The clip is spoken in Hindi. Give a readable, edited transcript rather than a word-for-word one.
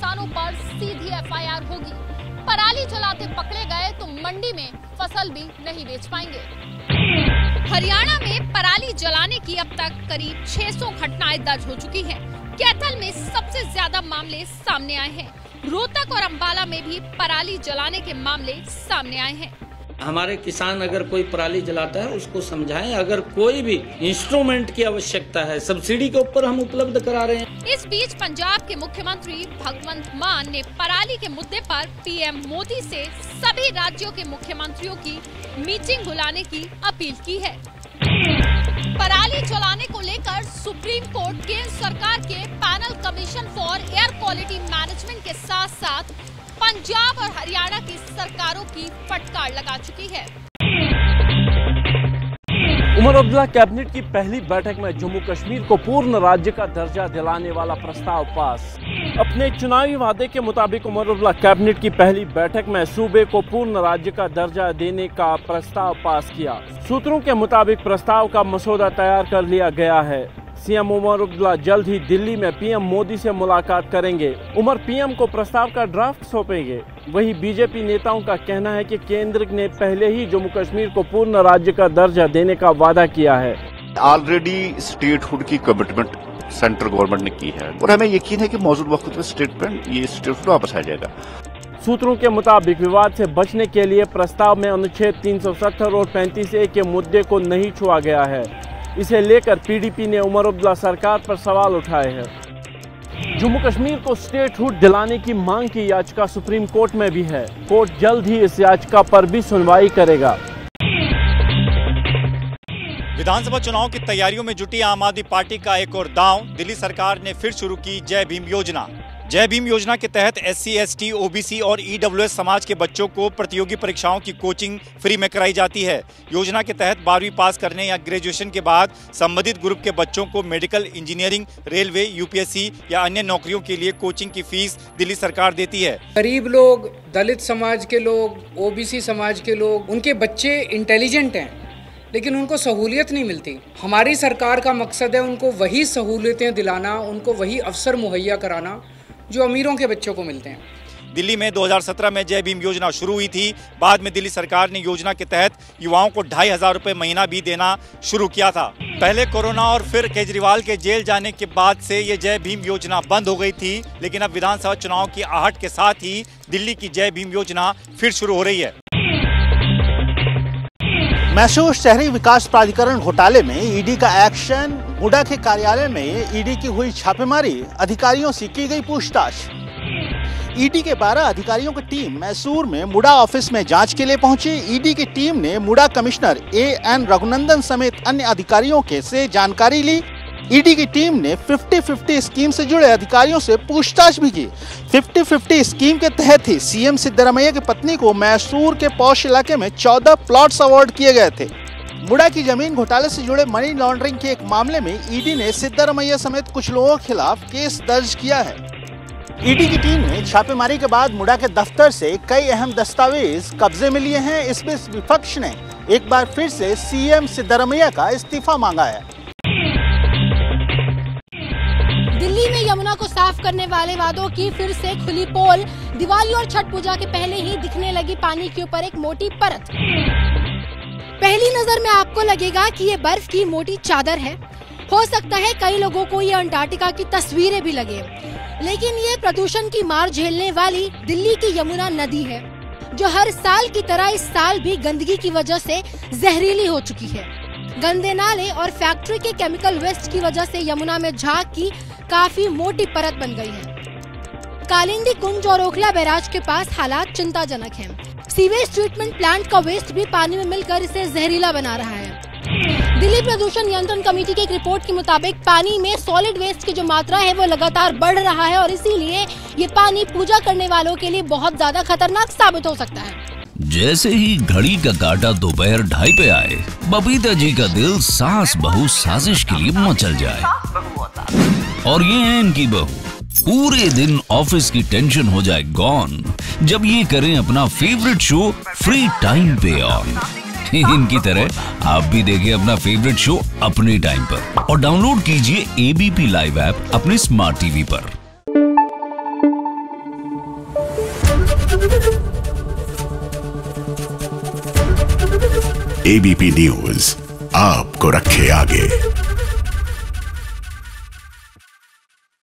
किसानों पर सीधी FIR होगी। पराली जलाते पकड़े गए तो मंडी में फसल भी नहीं बेच पाएंगे। हरियाणा में पराली जलाने की अब तक करीब 600 घटनाएं दर्ज हो चुकी हैं। कैथल में सबसे ज्यादा मामले सामने आए हैं। रोहतक और अंबाला में भी पराली जलाने के मामले सामने आए हैं। हमारे किसान अगर कोई पराली जलाता है उसको समझाएं। अगर कोई भी इंस्ट्रूमेंट की आवश्यकता है सब्सिडी के ऊपर हम उपलब्ध करा रहे हैं। इस बीच पंजाब के मुख्यमंत्री भगवंत मान ने पराली के मुद्दे पर PM मोदी से सभी राज्यों के मुख्यमंत्रियों की मीटिंग बुलाने की अपील की है। पराली जलाने को लेकर सुप्रीम कोर्ट केंद्र सरकार के panel commission for air quality management के साथ साथ पंजाब और हरियाणा की सरकारों की फटकार लगा चुकी है। उमर अब्दुल्ला कैबिनेट की पहली बैठक में जम्मू कश्मीर को पूर्ण राज्य का दर्जा दिलाने वाला प्रस्ताव पास। अपने चुनावी वादे के मुताबिक उमर अब्दुल्ला कैबिनेट की पहली बैठक में सूबे को पूर्ण राज्य का दर्जा देने का प्रस्ताव पास किया। सूत्रों के मुताबिक प्रस्ताव का मसौदा तैयार कर लिया गया है। सीएम उमर अब्दुल्ला जल्द ही दिल्ली में PM मोदी से मुलाकात करेंगे। उमर PM को प्रस्ताव का ड्राफ्ट सौंपेंगे। वहीं बीजेपी नेताओं का कहना है कि केंद्र ने पहले ही जम्मू कश्मीर को पूर्ण राज्य का दर्जा देने का वादा किया है। ऑलरेडी स्टेटहुड की कमिटमेंट सेंट्रल गवर्नमेंट ने की है और हमें यकीन है कि मौजूद वक्त में ये स्टेटहुड वापस आ जाएगा। सूत्रों के मुताबिक विवाद से बचने के लिए प्रस्ताव में अनुच्छेद 370 और 35A के मुद्दे को नहीं छुआ गया है। इसे लेकर PDP ने उमर अब्दुल्ला सरकार पर सवाल उठाए हैं। जम्मू कश्मीर को स्टेटहुड दिलाने की मांग की याचिका सुप्रीम कोर्ट में भी है। कोर्ट जल्द ही इस याचिका पर भी सुनवाई करेगा। विधानसभा चुनाव की तैयारियों में जुटी आम आदमी पार्टी का एक और दांव। दिल्ली सरकार ने फिर शुरू की जय भीम योजना। जय भीम योजना के तहत SC, ST, OBC और EWS समाज के बच्चों को प्रतियोगी परीक्षाओं की कोचिंग फ्री में कराई जाती है। योजना के तहत 12वीं पास करने या ग्रेजुएशन के बाद संबंधित ग्रुप के बच्चों को मेडिकल, इंजीनियरिंग, रेलवे, UPSC या अन्य नौकरियों के लिए कोचिंग की फीस दिल्ली सरकार देती है। गरीब लोग, दलित समाज के लोग, OBC समाज के लोग, उनके बच्चे इंटेलिजेंट हैं लेकिन उनको सहूलियत नहीं मिलती। हमारी सरकार का मकसद है उनको वही सहूलियतें दिलाना, उनको वही अवसर मुहैया कराना जो अमीरों के बच्चों को मिलते हैं। दिल्ली में 2017 में जय भीम योजना शुरू हुई थी। बाद में दिल्ली सरकार ने योजना के तहत युवाओं को 2500 रुपये महीना भी देना शुरू किया था। पहले कोरोना और फिर केजरीवाल के जेल जाने के बाद से ये जय भीम योजना बंद हो गई थी, लेकिन अब विधानसभा चुनाव की आहट के साथ ही दिल्ली की जय भीम योजना फिर शुरू हो रही है। मैसूर शहरी विकास प्राधिकरण घोटाले में ईडी का एक्शन। मुडा के कार्यालय में ईडी की हुई छापेमारी, अधिकारियों से की गई पूछताछ। ईडी के 12 अधिकारियों की टीम मैसूर में मुडा ऑफिस में जांच के लिए पहुंची। ईडी की टीम ने मुडा कमिश्नर AN रघुनंदन समेत अन्य अधिकारियों के से जानकारी ली। ईडी की टीम ने 50-50 स्कीम से जुड़े अधिकारियों से पूछताछ भी की। 50-50 स्कीम के तहत ही CM सिद्धरमैया की पत्नी को मैसूर के पौष इलाके में 14 प्लॉट्स अवार्ड किए गए थे। मुडा की जमीन घोटाले से जुड़े मनी लॉन्ड्रिंग के एक मामले में ईडी ने सिद्धरमैया समेत कुछ लोगों के खिलाफ केस दर्ज किया है। ईडी की टीम ने छापेमारी के बाद मुडा के दफ्तर से कई अहम दस्तावेज कब्जे में लिए हैं। इसमें विपक्ष ने एक बार फिर से CM सिद्धरमैया का इस्तीफा मांगा है। दिल्ली में यमुना को साफ करने वाले वादों की फिर से खुली पोल। दिवाली और छठ पूजा के पहले ही दिखने लगी पानी के ऊपर एक मोटी परत। पहली नजर में आपको लगेगा कि ये बर्फ की मोटी चादर है। हो सकता है कई लोगों को ये अंटार्कटिका की तस्वीरें भी लगे, लेकिन ये प्रदूषण की मार झेलने वाली दिल्ली की यमुना नदी है, जो हर साल की तरह इस साल भी गंदगी की वजह से जहरीली हो चुकी है। गंदे नाले और फैक्ट्री के केमिकल वेस्ट की वजह से यमुना में झाग की काफी मोटी परत बन गई है। कालिंदी कुंज और ओखला बैराज के पास हालात चिंताजनक हैं। सीवेज ट्रीटमेंट प्लांट का वेस्ट भी पानी में मिलकर इसे जहरीला बना रहा है। दिल्ली प्रदूषण नियंत्रण कमेटी की एक रिपोर्ट के मुताबिक पानी में सॉलिड वेस्ट की जो मात्रा है वो लगातार बढ़ रहा है और इसीलिए ये पानी पूजा करने वालों के लिए बहुत ज्यादा खतरनाक साबित हो सकता है। जैसे ही घड़ी का काटा दोपहर 2:30 पे आए, बबीता जी का दिल सास बहू साजिश के लिए मचल जाए। और ये है इनकी बहू, पूरे दिन ऑफिस की टेंशन हो जाए गॉन जब ये करें अपना फेवरेट शो फ्री टाइम पे ऑन। इनकी तरह आप भी देखें अपना फेवरेट शो अपने टाइम पर और डाउनलोड कीजिए ABP लाइव ऐप अपने स्मार्ट टीवी पर। एबीपी न्यूज आपको रखे आगे।